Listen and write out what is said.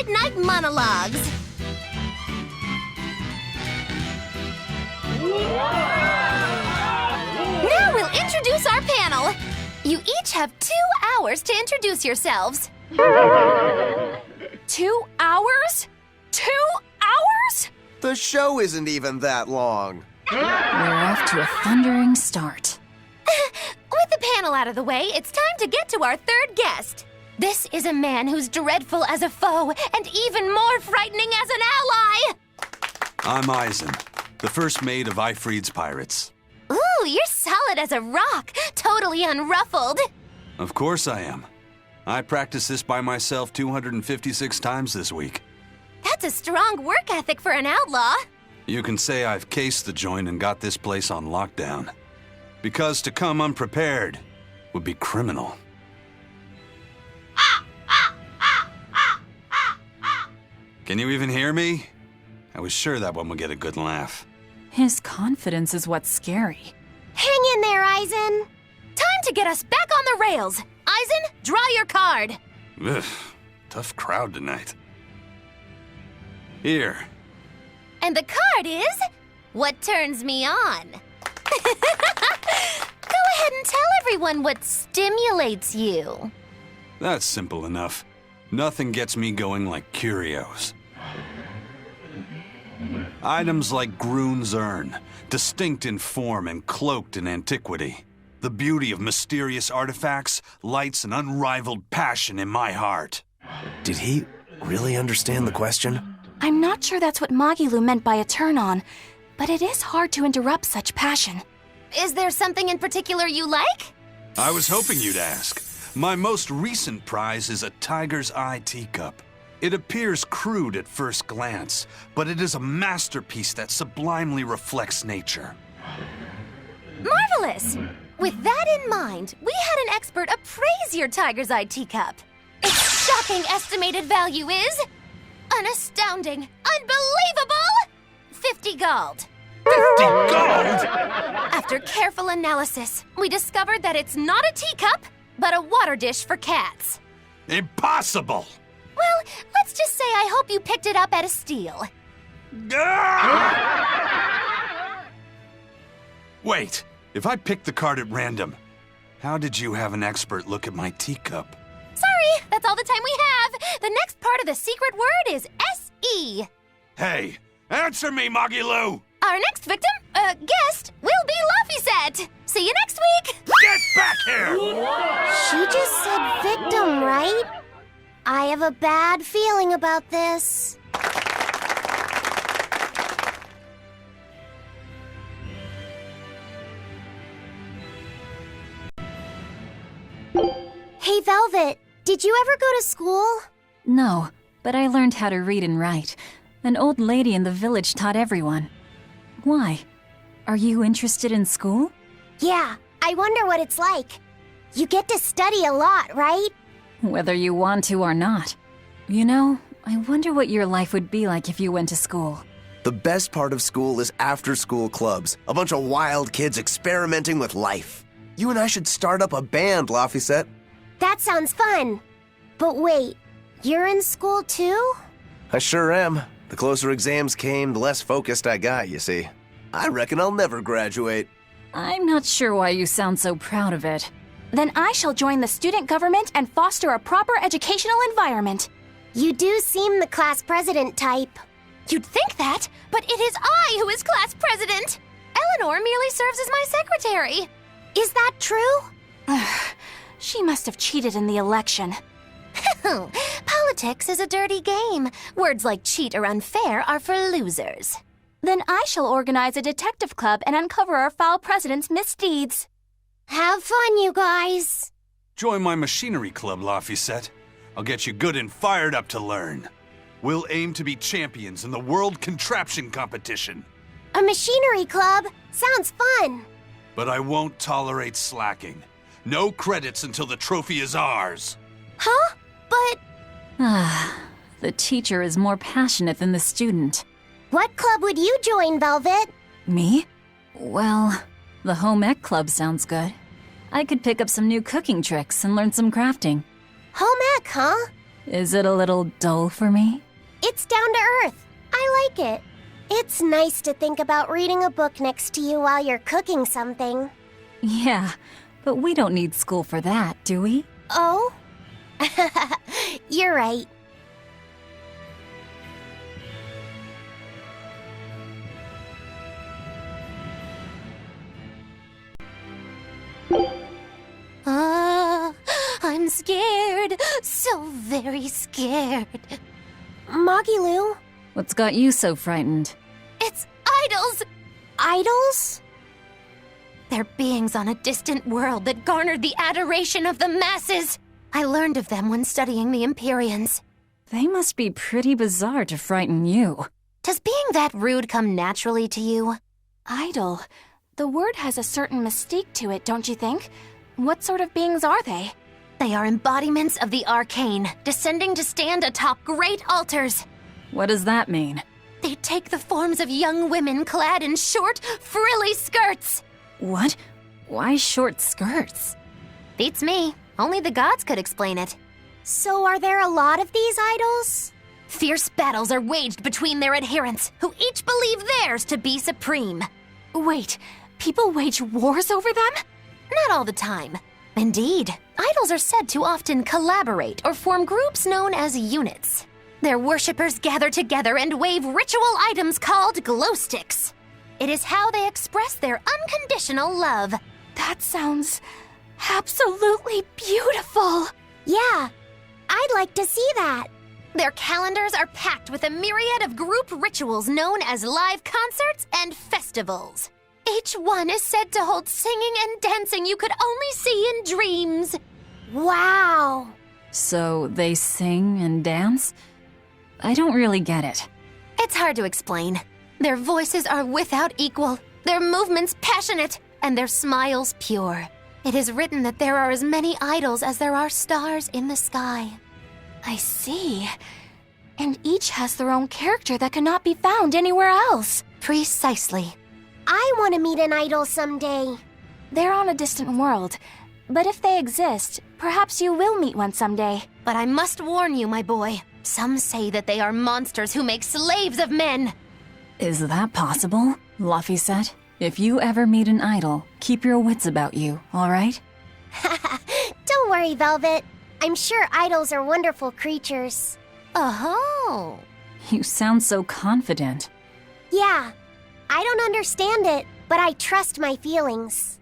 midnight monologues. Now we'll introduce our panel. You each have 2 hours to introduce yourselves. 2 hours? 2 hours? The show isn't even that long. We're off to a thundering start. With the panel out of the way, it's time to get to our third guest. This is a man who's dreadful as a foe and even more frightening as an ally. I'm Eisen, the first mate of Ifried's pirates. Ooh, you're solid as a rock, totally unruffled. Of course I am. I practiced this by myself 256 times this week. That's a strong work ethic for an outlaw. You can say I've cased the joint and got this place on lockdown. Because to come unprepared would be criminal. Can you even hear me? I was sure that one would get a good laugh. His confidence is what's scary. Hang in there, Eisen. Time to get us back on the rails. Eisen, draw your card. Ugh, tough crowd tonight. Here. And the card is what turns me on. Go ahead and tell everyone what stimulates you. That's simple enough. Nothing gets me going like curios. Items like Groon's urn, distinct in form and cloaked in antiquity. The beauty of mysterious artifacts lights an unrivaled passion in my heart. Did he really understand the question? I'm not sure that's what Magilou meant by a turn-on, but it is hard to interrupt such passion. Is there something in particular you like? I was hoping you'd ask. My most recent prize is a tiger's eye teacup. It appears crude at first glance, but it is a masterpiece that sublimely reflects nature. Marvelous! With that in mind, we had an expert appraise your tiger's eye teacup. Its shocking estimated value is an astounding, unbelievable 50 gold. 50 gold? After careful analysis, we discovered that it's not a teacup, but a water dish for cats. Impossible! Well, let's just say I hope you picked it up at a steal. Wait, if I picked the card at random, how did you have an expert look at my teacup? Sorry, that's all the time we have. The next part of the secret word is S-E. Hey, answer me, Magilou! Our next guest, will be Laphicet. See you next week. Get back here! She just said victim, right? I have a bad feeling about this. Hey, Velvet, did you ever go to school? No, but I learned how to read and write. An old lady in the village taught everyone. Why? Are you interested in school? Yeah, I wonder what it's like. You get to study a lot, right? Whether you want to or not. You know, I wonder what your life would be like if you went to school. The best part of school is after-school clubs. A bunch of wild kids experimenting with life. You and I should start up a band, Laphicet. That sounds fun. But wait, you're in school too? I sure am. The closer exams came, the less focused I got, you see. I reckon I'll never graduate. I'm not sure why you sound so proud of it. Then I shall join the student government and foster a proper educational environment. You do seem the class president type. You'd think that, but it is I who is class president. Eleanor merely serves as my secretary. Is that true? She must have cheated in the election. Politics is a dirty game. Words like cheat or unfair are for losers. Then I shall organize a detective club and uncover our foul president's misdeeds. Have fun, you guys. Join my machinery club, Laphicet. I'll get you good and fired up to learn. We'll aim to be champions in the World Contraption Competition. A machinery club? Sounds fun. But I won't tolerate slacking. No credits until the trophy is ours. Huh? But The teacher is more passionate than the student. what club would you join, Velvet? Me? Well, the home ec club sounds good. I could pick up some new cooking tricks and learn some crafting. Home ec, huh? Is it a little dull for me? It's down to earth. I like it. It's nice to think about reading a book next to you while you're cooking something. Yeah, but we don't need school for that, do we? Oh? You're right. I'm scared. So very scared. Magilou? What's got you so frightened? It's idols! Idols? They're beings on a distant world that garnered the adoration of the masses. I learned of them when studying the Empyreans. They must be pretty bizarre to frighten you. Does being that rude come naturally to you? Idol. The word has a certain mystique to it, don't you think? What sort of beings are they? They are embodiments of the arcane, descending to stand atop great altars. What does that mean? They take the forms of young women clad in short, frilly skirts. What? Why short skirts? Beats me. Only the gods could explain it. So are there a lot of these idols? Fierce battles are waged between their adherents, who each believe theirs to be supreme. Wait, people wage wars over them? Not all the time. Indeed, idols are said to often collaborate or form groups known as units. Their worshippers gather together and wave ritual items called glow sticks. It is how they express their unconditional love. That sounds absolutely beautiful. Yeah, I'd like to see that. Their calendars are packed with a myriad of group rituals known as live concerts and festivals. Each one is said to hold singing and dancing you could only see in dreams. Wow. So they sing and dance? I don't really get it. It's hard to explain. Their voices are without equal, their movements passionate, and their smiles pure. It is written that there are as many idols as there are stars in the sky. I see. And each has their own character that cannot be found anywhere else. Precisely. I want to meet an idol someday. They're on a distant world, but if they exist, perhaps you will meet one someday. But I must warn you, my boy. Some say that they are monsters who make slaves of men. Is that possible? Laphicet, if you ever meet an idol, keep your wits about you, all right? Don't worry, Velvet. I'm sure idols are wonderful creatures. Oh. You sound so confident. Yeah, I don't understand it, but I trust my feelings.